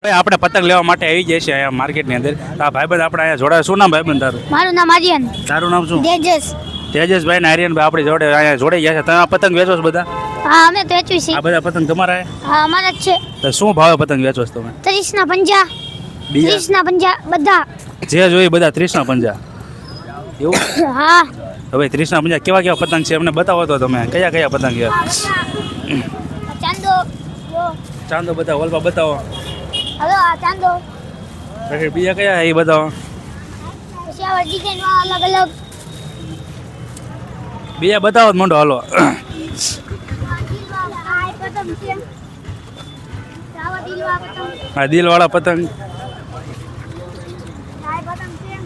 ભાઈ આપણે પતંગ લેવા માટે આવી જાય છે અહીંયા માર્કેટની અંદર. આ ભાઈબંધ આપણે અહીંયા જોડાય. શું નામ ભાઈબંધ તારું? મારું નામ આર્યન. તારું નામ શું? તેજસ. તેજસભાઈ ને આર્યનભાઈ આપણી જોડે અહીંયા જોડાઈ ગયા છે. તમે આ પતંગ વેચો છો બધા? હા અમે તો વેચવી છે. આ બધા પતંગ તમારા છે? હા અમારા જ છે. તો શું ભાવે પતંગ વેચો છો તમે? 30 ના 50. બીજા 30 ના 50 બધા. જે જોઈએ બધા 30 ના 50 એવું? હા. હવે 30 ના 50 કેવા કેવા પતંગ છે એમને બતાવો તો તમે. કયા કયા પતંગ છે? ચાંદો. ચાંદો બતાવો, ઓલપા બતાવો. હલો આ ચાંદો. પછી બીજા કયા એ બતાવો. પછી આ ડિઝાઇન વાળા અલગ અલગ. બીજા બતાવો મોટો હાલો. આ દિલવાળા પતંગ.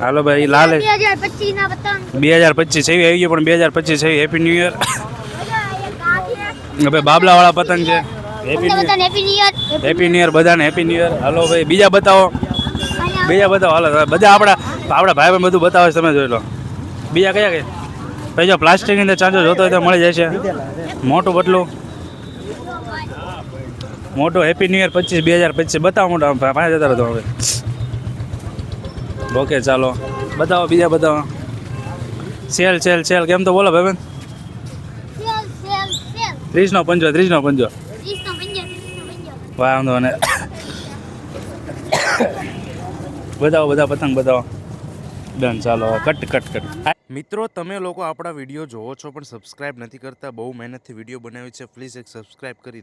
હાલો ભાઈ લાલ 2025 ના પતંગ. 2025 છે આવી ગયો પણ 2025 છે. Happy new year. હવે બાબલા વાળા પતંગ છે. Happy new year. Happy new year બધાને હેપી ન્યુ યર. હાલો ભાઈ બીજા બતાવો. બીજા બતાવો હાલો બધા આપણા ભાઈ બધું બતાવે છે તમે જોઈ લો. બીજા કયા કયા? ભાઈ જો પ્લાસ્ટિકની અંદર ચાંચો જોતો હોય તો મળી જાય છે. મોટું બટલું મોટું હેપી ન્યુ યર 2025 બતાવો મોટો. પાંચ જતા રહો હવે. ઓકે ચાલો બતાવો બીજા બતાવો. સેલ સેલ સેલ કેમ તો બોલો ભાઈ? 30 નો 50 30 નો 50 વાંધો ને. બતાવો બધા પતંગ બતાવો. ડન ચાલો કટ કટ કટ. મિત્રો તમે લોકો આપણા વિડીયો જોવો છો પણ સબસ્ક્રાઇબ નથી કરતા. બહુ મહેનતથી વિડીયો બનાવી છે. પ્લીઝ એક સબસ્ક્રાઇબ કરી દો.